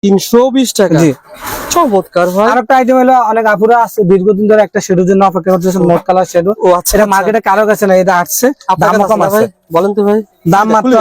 320 টাকা। জি চমৎকার ভাই। আরেকটা আইটেম হলো অনেক আপুরা আছে দীর্ঘদিন ধরে একটা শ্যাডোর জন্য অপেক্ষা করতেছে, মোট কালার শ্যাডো। ও আচ্ছা, এটা মার্কেটে কারো কাছে না, এটা আসছে, দাম কম আছে। বলেন তো ভাই, দাম মাত্র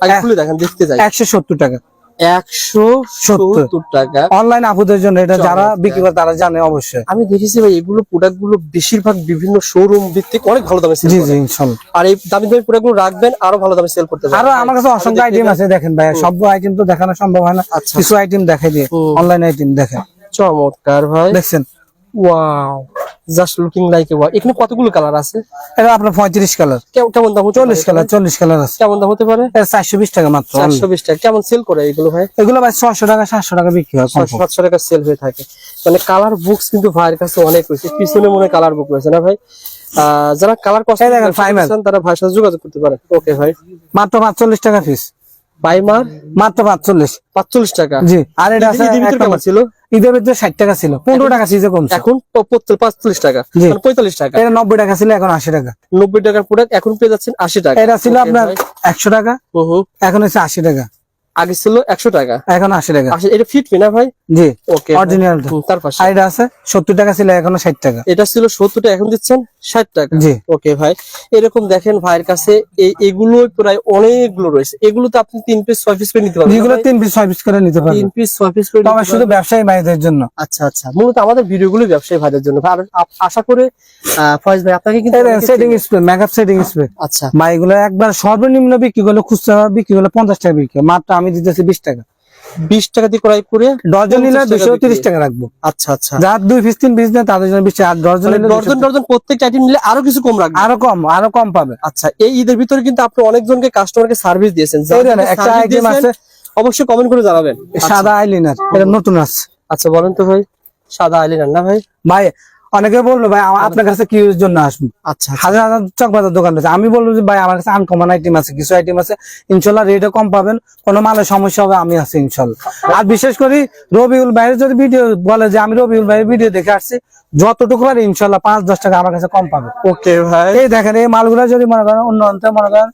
আগে খুলে দেখেন, দেখতে যাই। 170 টাকা। 170 টাকা অনলাইন আপুদের জন্য, এটা যারা বিক্রি করে তারা জানে অবশ্যই। আমি দেখেছি ভাই এগুলো প্রোডাক্ট গুলো বেশিরভাগ বিভিন্ন শোরুম ভিত্তিক অনেক ভালো দামে সেল জি করে। জি ইনশাআল্লাহ। আর এই দামি দামি প্রোডাক্ট গুলো রাখবেন, আরো ভালো দামে সেল করতে পারবেন। আরো আমার কাছে অসংখ্য আইটেম আছে, দেখেন ভাই সব আইটেম তো দেখানো সম্ভব হয় না, কিছু আইটেম দেখাই দিয়ে। অনলাইন আইটেম দেখেন, চমৎকার ভাই, দেখছেন? Wow, just looking like a wow. এখানে কতগুলো কালার আছে? এটা আপনার 35 কালার। কেমন দাম? 40 কালার আছে। কেমন দাম হতে পারে? এটা 420 টাকা মাত্র। 420 টাকা। কেমন সেল করে এগুলো ভাই? এগুলো ভাই 600 টাকা 700 টাকা বিক্রি হয়, 700 টাকা সেল হয়ে থাকে। মানে কালার বুকস কিন্তু ভাইয়ের কাছে অনেক রয়েছে, পিছনে মনে কালার বুক রয়েছে না ভাই? যারা কালার পছন্দ করেন তারা ভাইয়ের সাথে যোগাযোগ করতে পারেন। ওকে ভাই, মাত্র 45 টাকা পিস। বাইমার মাত্র 45 টাকা। জি। আর এটা আছে কেমন ছিল? ঈদের ভিতরে 60 টাকা ছিল, 15 টাকা সিজে কমছে, এখন 45 টাকা, মানে 45 টাকা। এটা 90 টাকা ছিল, এখন 80 টাকা। 90 টাকার প্রোডাক্ট এখন পেয়ে যাচ্ছেন 80 টাকা। এটা ছিল আপনার 100 টাকা, এখন হচ্ছে 80 টাকা। আগে ছিল 100 টাকা, এখন 80 টাকা। এটা ফিট না ভাই? জি ওকে, অরিজিনাল। তার পাশে আর এটা আছে 70 টাকা ছিল, এখন 60 টাকা। এটা ছিল 70 টাকা, এখন দিচ্ছেন 60 টাকা। জি ওকে ভাই, এরকম দেখেন ভাইয়ের কাছে এগুলো প্রায় অনেকগুলো রয়েছে। এগুলো তো আপনি 3 পিস 6 পিস করে নিতে পারবেন। যেগুলো 3 পিস 6 পিস করে নিতে পারবেন, 3 পিস 6 পিস করে তবে শুধু ব্যবসায়ী ভাইদের জন্য। আচ্ছা আচ্ছা, মূলত আমাদের ভিডিওগুলো ব্যবসায়ী ভাইদের জন্য। আর আশা করে ফয়েজ ভাই আপনাকে কিন্তু setting spray, makeup setting spray. আচ্ছা ভাই এগুলো একবার সর্বনিম্ন বিক্রি করলে, খুচরা বিক্রি করলে 50 টাকা বিক্রি, মাত্র আমি দিতেছি 20 টাকা। 20 টাকা দিয়ে ক্রয় করে ডজন নিলে 230 টাকা রাখবো। আচ্ছা আচ্ছা, যার 2 পিস 3 পিস নেয় তাদের জন্য 20 টাকা। আর ডজন নিলে ডজন প্রত্যেকটা আইটেম নিলে আরো কিছু কম রাখবে, আরো কম পাবে। আচ্ছা, এই ঈদের ভিতরে কিন্তু আপনি অনেকজনকে কাস্টমারকে সার্ভিস দিয়েছেন। একটা আইটেম আছে, অবশ্যই কমেন্ট করে জানাবেন। সাদা আইলাইনার, এটা নতুন আছে। আচ্ছা বলেন তো ভাই, সাদা আইলাইনার না ভাই? ভাই অনেকে বললো ভাই আপনার কাছে কি এর জন্য আসবো, আচ্ছা হাজার হাজার চকবাজার দোকান রয়েছে। আমি বলবো যে ভাই আমার কাছে আনকমন আইটেম আছে, কিছু আইটেম আছে, ইনশাল্লাহ রেটও কম পাবেন, কোনো মালের সমস্যা হবে আমি আছি ইনশাল্লাহ। আর বিশেষ করে রবিউল ভাইয়ের যদি ভিডিও বলে যে আমি রবিউল ভাইয়ের ভিডিও দেখে আসছি, যতটুকু পারে ইনশাল্লাহ 5-10 টাকা আমার কাছে কম পাবে। ওকে ভাই, এই দেখেন এই মালগুলা যদি মনে করেন অন্য অন্তে মনে করেন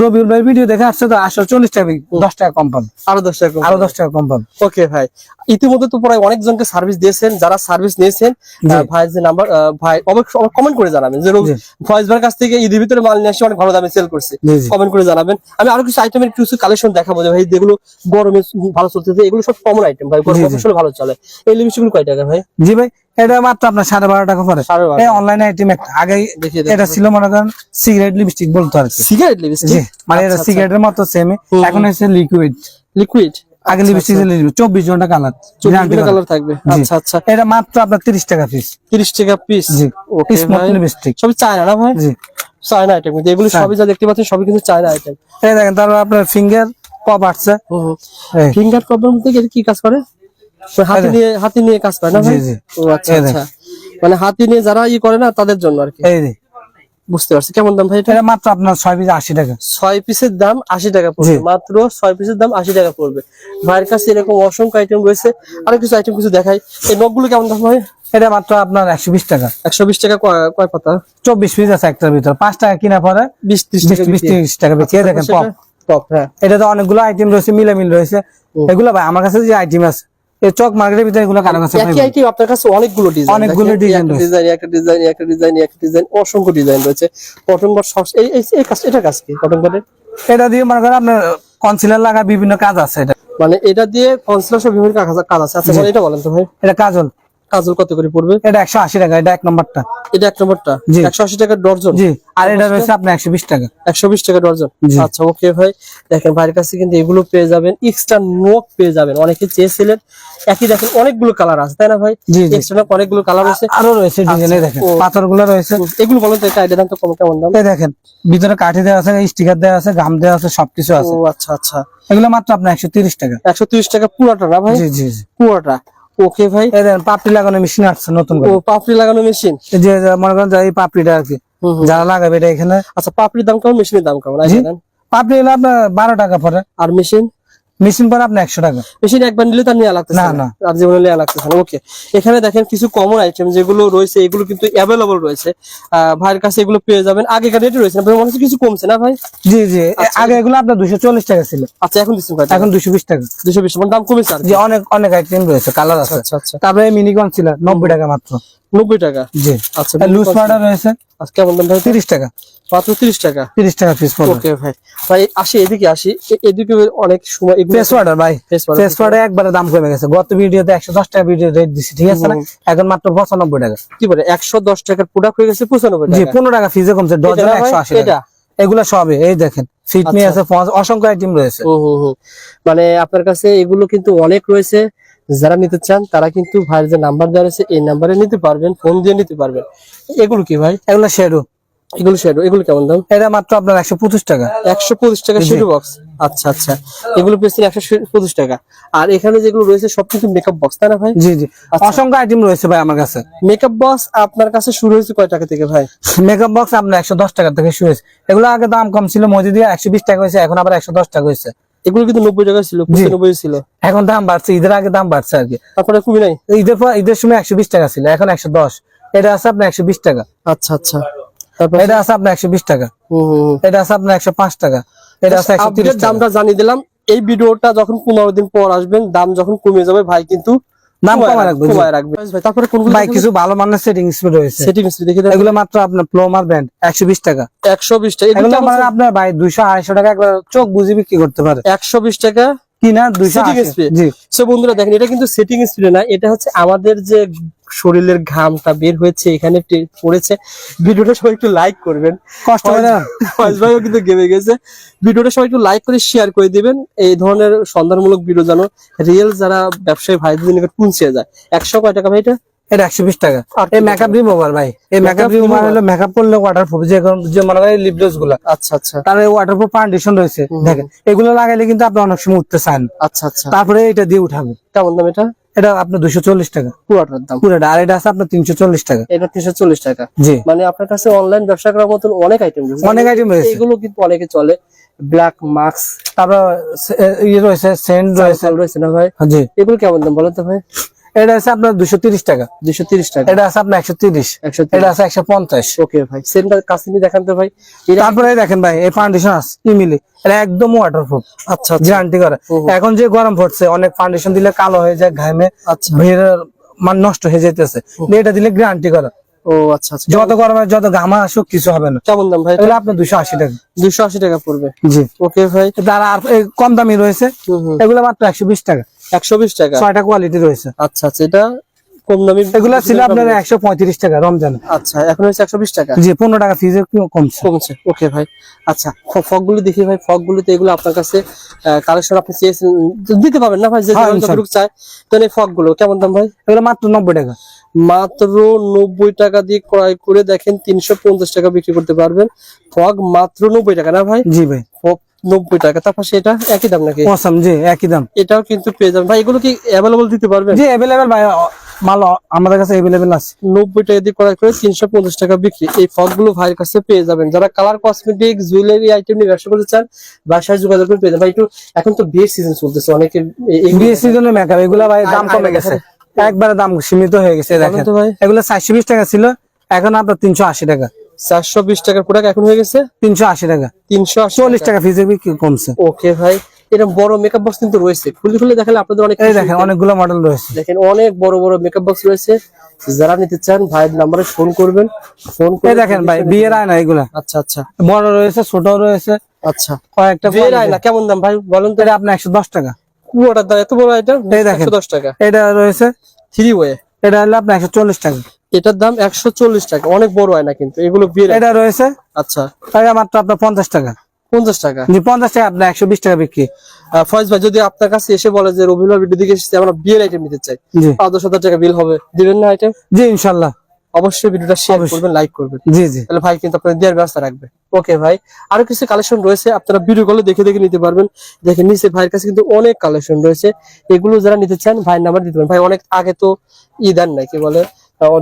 রবিউল ভাই ভিডিও দেখে আসছে তো 40 টাকা, 10 টাকা কম পাবে, আরো 10 টাকা, আরো 10 টাকা কম পাবে। ওকে ভাই, ইতিমধ্যে তো প্রায় অনেকজনকে সার্ভিস দিয়েছেন। যারা সার্ভিস নিয়েছেন ভাই যে নাম্বার, ভাই অবশ্যই কমেন্ট করে জানাবেন যে ফয়েজ ভাইয়ের কাছ থেকে ঈদের ভিতরে মাল নিয়ে আসে অনেক ভালো দামে সেল করছে, কমেন্ট করে জানাবেন। আমি আরো কিছু আইটেমের কিছু কালেকশন দেখাবো যে ভাই যেগুলো গরমে ভালো চলতেছে। এগুলো সব কমন আইটেম ভাই, গরমে আসলে ভালো চলে। এই লিপস্টিকগুলো কয় টাকা ভাই? জি ভাই, এটা মাত্র আপনার 12.5 টাকা পড়ে। এই অনলাইন আইটেম একটা আগে এটা ছিল মনে করেন সিগারেট লিপস্টিক বলতো আর কি, সিগারেট লিপস্টিক, মানে এটা সিগারেটের মতো সেম, এখন হচ্ছে লিকুইড। আগে লিপস্টিক 24 ঘন্টা কালার, 24 ঘন্টা কালার থাকবে। আচ্ছা আচ্ছা, এটা মাত্র আপনার 30 টাকা পিস। 30 টাকা পিস। জি, ওকে ভাই, লিপস্টিক সবই চায়না না ভাই? জি চায়না আইটেম, কিন্তু এগুলো সবই যা দেখতে পাচ্ছেন সবই কিন্তু চায়না আইটেম। এই দেখেন, তারপর আপনার ফিঙ্গার পপ আসছে। ফিঙ্গার পপের মধ্যে কি কাজ করে? হাতি নিয়ে কাজ করে না ভাই? ও আচ্ছা আচ্ছা, মানে হাতি নিয়ে যারা করে না তাদের জন্য আর কি। বুঝতে পারছি। কেমন দাম ভাই এটা? মাত্র আপনার 6 পিস 80 টাকা। 6 পিসের দাম 80 টাকা পড়বে, মাত্র 6 পিসের দাম 80 টাকা পড়বে। ভাইয়ের কাছে এরকম অসংখ্য আইটেম রয়েছে। আরো কিছু আইটেম কিছু দেখাই। এই নখগুলো কেমন দাম ভাই? এটা মাত্র আপনার 120 টাকা। 120 টাকা কয় পাতা? 24 পিস আছে একটার ভিতর, 5 টাকা কিনা পরে 20-30 টাকা বেশি। দেখেন পপ, হ্যাঁ এটা তো অনেকগুলো আইটেম রয়েছে, মিলামিল রয়েছে। এগুলো ভাই আমার কাছে যে আইটেম আছে এই চক মার্কেটের ভিতরে, এগুলো কারো কাছে একই আইটেম আপনার কাছে অনেকগুলো ডিজাইন, ডিজাইন অসংখ্য ডিজাইন রয়েছে। কটন বাট শর্টস, এই কাজ, এটা কাজ কি কটন বাটের? এটা দিয়ে মনে করেন আপনার কনসিলার লাগা বিভিন্ন কাজ আছে। এটা মানে এটা দিয়ে কনসিলার সব বিভিন্ন কাজ আছে। আচ্ছা এটা বলেন তো ভাই, এটা কাজল কত করে পড়বে? এটা 180 টাকা, এটা এক নম্বরটা। এটা এক নম্বরটা 180 টাকা ডর্জন। জি, আর এটা রয়েছে আপনার 120 টাকা। 120 টাকা ডর্জন। আচ্ছা ওকে ভাই, দেখেন ভাইয়ের কাছে কিন্তু এগুলো পেয়ে যাবেন, এক্সট্রা নখ পেয়ে যাবেন। অনেকে চেয়েছিলেন, একই দেখেন অনেকগুলো কালার আছে তাই না ভাই? এক্সট্রা নখ অনেকগুলো কালার আছে, আরো রয়েছে ডিজাইনে। দেখেন পাথরগুলো রয়েছে। এগুলো বলেন তো একটা আইডিয়া দাম তো কেমন দাম? এই দেখেন ভিতরে কাঠি দেওয়া আছে, স্টিকার দেওয়া আছে, গাম দেওয়া আছে, সবকিছু আছে। ও আচ্ছা আচ্ছা, এগুলো মাত্র আপনার 130 টাকা। 130 টাকা পুরোটা না ভাই? জি জি পুরোটা। ওকে ভাই, এই দেখেন পাপড়ি লাগানো মেশিন আসছে নতুন করে। ও পাপড়ি লাগানো মেশিন, যে মনে করেন এই পাপড়িটা আর কি যারা লাগাবে এটা এখানে। আচ্ছা পাপড়ির দাম কেমন, মেশিনের দাম কেমন? পাপড়ি হলো আপনার 12 টাকা পরে। আর মেশিন? মেশিন পরে আপনি 100 টাকা। মেশিন একবার নিলে তার নেওয়া লাগতেছে না, না, না। আর জীবনে নেওয়া লাগতেছে না। ওকে, এখানে দেখেন কিছু কমন আইটেম যেগুলো রয়েছে এগুলো কিন্তু অ্যাভেলেবল রয়েছে, ভাইয়ের কাছে এগুলো পেয়ে যাবেন। আগেকার রেটে রয়েছে না ভাই, মনে হচ্ছে কিছু কমছে না ভাই? জি জি, আচ্ছা। আগে এগুলো আপনার 240 টাকা ছিল, আচ্ছা, এখন দিচ্ছেন ভাই এখন 220 টাকা। 220, মানে দাম কমেছে আর কি। জি, অনেক অনেক আইটেম রয়েছে, কালার আছে। আচ্ছা আচ্ছা, তারপরে মিনিকন ছিল 90 টাকা মাত্র। 90 টাকা। জি, আচ্ছা, লুজ পাউডার রয়েছে আজকে কেমন দাম ভাই? 30 টাকা, মাত্র 30 টাকা। 30 টাকা পিস পড়বে। ওকে ভাই, ভাই আসি এদিকে আসি, এদিকে অনেক সময় ফেস পাউডার ভাই, Face powder, ফেস পাউডার একবারে দাম কমে গেছে। গত ভিডিওতে 110 টাকা ভিডিও রেট দিছি, ঠিক আছে না? এখন মাত্র 95 টাকা। কি বলে 110 টাকার প্রোডাক্ট হয়ে গেছে 95 জি, টাকা। 15 টাকা ফিজে কমছে, ডজন এটা না ভাই? 180 টাকা। এটা? এগুলা সবে এই দেখেন, ফিটনি আচ্ছা। আছে, অসংখ্য আইটেম রয়েছে। ও হো হো, মানে আপনার কাছে এগুলো কিন্তু অনেক রয়েছে। যারা নিতে চান তারা কিন্তু ভাইয়ের যে নাম্বার দেওয়া রয়েছে এই নাম্বারে নিতে পারবেন, ফোন দিয়ে নিতে পারবেন। এগুলো কি ভাই? এগুলা শেডো, এগুলো শ্যাডো, এগুলো কেমন দাম? এটা মাত্র আপনার 125 টাকা। 125 টাকা শ্যাডো বক্স। আচ্ছা আচ্ছা, এগুলো পেয়েছেন 125 টাকা। আর এখানে যেগুলো রয়েছে সব কিন্তু মেকআপ বক্স, তাই না ভাই? জি জি, আচ্ছা। অসংখ্য আইটেম রয়েছে ভাই আমার কাছে। মেকআপ বক্স আপনার কাছে শুরু হয়েছে কয় টাকা থেকে ভাই? মেকআপ বক্স আপনার 110 টাকা থেকে শুরু হয়েছে। এগুলো আগে দাম কম ছিল, মজুদি দিয়ে 120 টাকা হয়েছে, এখন আবার 110 টাকা হয়েছে। এগুলো কিন্তু 90 টাকা ছিল, 95 ছিল। এখন দাম বাড়ছে, ঈদের আগে দাম বাড়ছে আর কি। তারপরে কমই নাই? ঈদের পর, ঈদের সময় 120 টাকা ছিল, এখন 110। এটা আছে আপনার 120 টাকা। আচ্ছা আচ্ছা, তারপর এটা আছে আপনার 120 টাকা। এটা আছে আপনার 105 টাকা। এটা আছে 130 টাকা। দামটা জানিয়ে দিলাম। এই ভিডিওটা যখন 15 দিন পর আসবেন, দাম যখন কমে যাবে ভাই কিন্তু দাম কমায় রাখবে, জি। কমায় রাখবে ভাই। তারপরে কোনগুলো ভাই কিছু ভালো মানের সেটিং স্প্রে রয়েছে, সেটিং দেখে দেন। এগুলো মাত্র আপনার প্লোমার ব্র্যান্ড 120 টাকা। 120 টাকা এগুলো এগুলো মানে আপনার ভাই 200-250 টাকা একবার চোখ বুঝে বিক্রি করতে পারে। 120 টাকা কিনা সেটিং 280। স্প্রে। জি, সো বন্ধুরা দেখেন, এটা কিন্তু সেটিং স্প্রে না, এটা হচ্ছে আমাদের যে শরীরের ঘামটা বের হয়েছে এখানে পড়েছে। ভিডিওটা সবাই একটু লাইক করবেন, কষ্ট হয় না? ফয়েজ ভাইও কিন্তু গেমে গেছে। ভিডিওটা সবাই একটু লাইক করে শেয়ার করে দিবেন। এই ধরনের সন্ধানমূলক ভিডিও যেন রিয়েল যারা ব্যবসায়ী ভাইদের নিকট পৌঁছে যায়। 100 কয় টাকা ভাই এটা? এটা 120 টাকা। আর এই মেকআপ রিমুভার ভাই, এই মেকআপ রিমুভার হলো মেকআপ করলে ওয়াটারপ্রুফ, যে মনে করেন লিপ গ্লস গুলা, আচ্ছা আচ্ছা তার ওয়াটারপ্রুফ ফাউন্ডেশন রয়েছে। দেখেন এগুলো লাগাইলে কিন্তু আপনি অনেক সময় উঠতে চান, আচ্ছা আচ্ছা। তারপরে এটা দিয়ে উঠাবে। কেমন দাম এটা? এটা আপনার 240 টাকা পুরোটার দাম? পুরোটা। আর এটা আছে আপনার 340 টাকা। এটা 340 টাকা। জি, মানে আপনার কাছে অনলাইন ব্যবসা করার মতন অনেক আইটেম রয়েছে। অনেক item রয়েছে। এগুলো কিন্তু অনেকে চলে। ব্ল্যাক মাস্ক তারপর ইয়ে রয়েছে, সেন্ট রয়েছে। রয়েছে না ভাই? জি, এগুলো কেমন দাম বলেন তো ভাই? এটা আছে আপনার 230 টাকা। 230 টাকা। এটা আছে আপনার 130। 130। এটা আছে 150। ওকে ভাই, সেন্টার কাছে নিয়ে দেখান তো ভাই। তারপরে দেখেন ভাই, এই ফাউন্ডেশন আছে ইমিলি, এটা একদম ওয়াটারপ্রুফ, আচ্ছা আচ্ছা গ্যারান্টি করে। এখন যে গরম পড়ছে, অনেক ফাউন্ডেশন দিলে কালো হয়ে যায়, ঘামে আচ্ছা। ভিড় মান নষ্ট হয়ে যেতেছে, এটা দিলে গ্যারান্টি করে। ও আচ্ছা আচ্ছা। যত গরমে যত ঘামা আসুক কিছু হবে না। কেমন দাম ভাই? এগুলো আপনার 280 টাকা। 280 টাকা পড়বে। জি, ওকে ভাই। তার আর এই কম দামি রয়েছে, এগুলো মাত্র 120 টাকা। 120 টাকা। 6টা কোয়ালিটি রয়েছে। আচ্ছা আচ্ছা, এটা কম দামি। এগুলো ছিল আপনার 135 টাকা রমজানে। আচ্ছা, এখন হচ্ছে 120 টাকা। জি, 15 টাকা ফিজে কমছে। কমছে। ওকে ভাই। আচ্ছা, ফগ গুলো দেখি ভাই। ফগ গুলোতে এগুলো আপনার কাছে কালেকশন আপনি চেয়েছেন দিতে পারবেন না ভাই? যে হ্যাঁ, যতটুকু চাই। তো এই ফগ গুলো কেমন দাম ভাই? এগুলো মাত্র 90 টাকা। মাত্র 90 টাকা দিয়ে ক্রয় করে দেখেন 350 টাকা বিক্রি করতে পারবেন। ফগ মাত্র 90 টাকা না ভাই? জি ভাই, ফগ 90 টাকা। তারপর সেটা একই দাম নাকি? অসাম, জি একই দাম। এটাও কিন্তু পেয়ে যাবেন ভাই। এগুলো কি অ্যাভেলেবল দিতে পারবেন? জি অ্যাভেলেবেল ভাই, মাল আমাদের কাছে অ্যাভেলেবেল আছে। 90 টাকা দিয়ে ক্রয় করে 350 টাকা বিক্রি। এই ফগ গুলো ভাইয়ের কাছে পেয়ে যাবেন। যারা কালার কসমেটিক জুয়েলারি আইটেম নিয়ে ব্যবসা করতে চান, বাসায় যোগাযোগ করে পেয়ে যাবেন ভাই। একটু এখন তো বিয়ের সিজন চলতেছে, অনেকের বিয়ে সিজনের মেকআপ, এগুলা ভাই দাম কমে গেছে, একবারে দাম সীমিত হয়ে গেছে। দেখেন তো ভাই, এগুলো 420 টাকা ছিল, এখন আপনার 380 টাকা। 420 টাকার প্রোডাক্ট এখন হয়ে গেছে 380 টাকা। 340 টাকা ফিজে বিক্রি কমছে। ওকে ভাই, এরকম বড় মেকআপ বক্স কিন্তু রয়েছে। খুলে খুলে দেখালে আপনাদের অনেক এই দেখেন অনেকগুলো মডেল রয়েছে। দেখেন অনেক বড় বড় মেকআপ বক্স রয়েছে। যারা নিতে চান ভাইয়ের নাম্বারে ফোন করবেন। ফোন করে এই দেখেন ভাই, বিয়ের আয়না এগুলা আচ্ছা আচ্ছা বড় রয়েছে, ছোট রয়েছে, আচ্ছা। কয়েকটা বিয়ের আয়না কেমন দাম ভাই বলেন তো? এটা আপনার 110 টাকা। পুরোটার দাম এত বড় আইটেম? এই দেখেন 110 টাকা। এটা রয়েছে 3 ওয়ে, এটা হলো আপনার 140 টাকা। এটার দাম 140 টাকা। অনেক বড় আয়না কিন্তু এগুলো বিয়ের। এটা রয়েছে আচ্ছা, এটা মাত্র আপনার 50 টাকা। 50 টাকা। জি, 50 টাকা আপনার 120 টাকা বিক্রি। ফয়েজ ভাই যদি আপনার কাছে এসে বলে যে রবিউল ভিডিও দিকে এসেছে, আমরা বিয়ের আইটেম নিতে চাই, জি 5-10 টাকা বিল হবে, দিবেন না আইটেম? জি ইনশাআল্লাহ। অবশ্যই ভিডিওটা শেয়ার করবেন, লাইক করবেন। জি জি, তাহলে ভাই কিন্তু আপনাদের দেওয়ার ব্যবস্থা রাখবে। ওকে ভাই, আরো কিছু কালেকশন রয়েছে, আপনারা ভিডিও কলে দেখে দেখে নিতে পারবেন। দেখেন নিচে ভাইয়ের কাছে কিন্তু অনেক কালেকশন রয়েছে। এগুলো যারা নিতে চান ভাইয়ের নাম্বার দিতে পারেন। ভাই অনেক আগে তো দেন নাই, কি বলে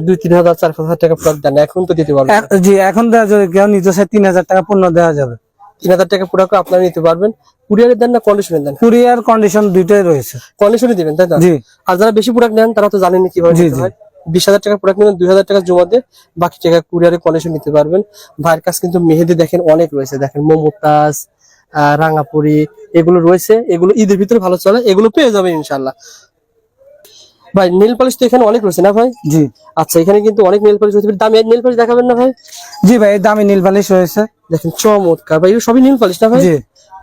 2-3 হাজার 4-5 টাকা প্রোডাক্ট দেন, এখন তো দিতে পারবেন। জি এখন দেওয়া যাবে, কেউ নিতে চায় 3000 টাকা পণ্য দেওয়া যাবে। 3000 টাকা প্রোডাক্ট আপনারা নিতে পারবেন। কুরিয়ারে দেন না কন্ডিশনে দেন? কুরিয়ার কন্ডিশন দুইটাই রয়েছে। কন্ডিশনে দিবেন তাই না? জি আর যারা বেশি প্রোডাক্ট নেন তারা তো জানেন কিভাবে জি, নিতে জি। হয়। 20,000 টাকা প্রোডাক্ট নেবেন, 2,000 টাকা জমা দিয়ে বাকি টাকা কুরিয়ারে কন্ডিশন নিতে পারবেন। ভাইয়ের কাছে কিন্তু মেহেদি দেখেন অনেক রয়েছে, দেখেন মমতাজ, রাঙাপুরি এগুলো রয়েছে, এগুলো ঈদের ভিতরে ভালো চলে, এগুলো পেয়ে যাবেন ইনশাল্লাহ। ভাই নেল পলিশ তো এখানে অনেক রয়েছে না ভাই? জি আচ্ছা, এখানে কিন্তু অনেক নেল পলিশ রয়েছে, দামি নেল পলিশ দেখাবেন না ভাই? জি ভাই, দামি নীল বালিশ রয়েছে। দেখেন চমৎকার ভাই, এগুলো সবই নেল পলিশ না ভাই? জি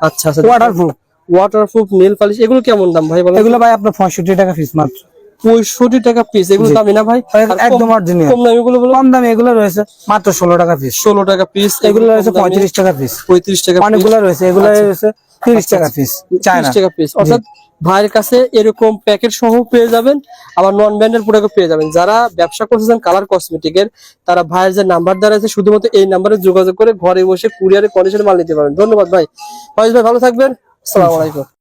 আচ্ছা আচ্ছা, ওয়াটারপ্রুফ। ওয়াটারপ্রুফ নেল পলিশ, এগুলো কেমন দাম ভাই বলেন? এগুলো ভাই আপনার 65 টাকা পিস মাত্র। 65 টাকা পিস, এগুলো জি। দামি না ভাই? আর একদম অরিজিনাল। কম দামি এগুলো বলো? কম দামি এগুলো রয়েছে মাত্র 16 টাকা পিস। 16 টাকা পিস, এগুলো রয়েছে 35 টাকা পিস। 35 টাকা পিস, অনেকগুলো রয়েছে, এগুলো আচ্ছা। রয়েছে 30 টাকা পিস। 30 টাকা পিস। অর্থাৎ ভাইয়ের কাছে এরকম প্যাকেট সহ পেয়ে যাবেন, আবার নন ব্র্যান্ডের প্রোডাক্ট পেয়ে যাবেন। যারা ব্যবসা করতেছেন কালার কসমেটিকের, তারা ভাইয়ের যে নাম্বার দেওয়া আছে শুধুমাত্র এই নাম্বারে যোগাযোগ করে ঘরে বসে কুরিয়ারে কন্ডিশনে মাল নিতে পারবেন। ধন্যবাদ ভাই। ফয়েজ ভাই ভালো থাকবেন, আসসালামু আলাইকুম।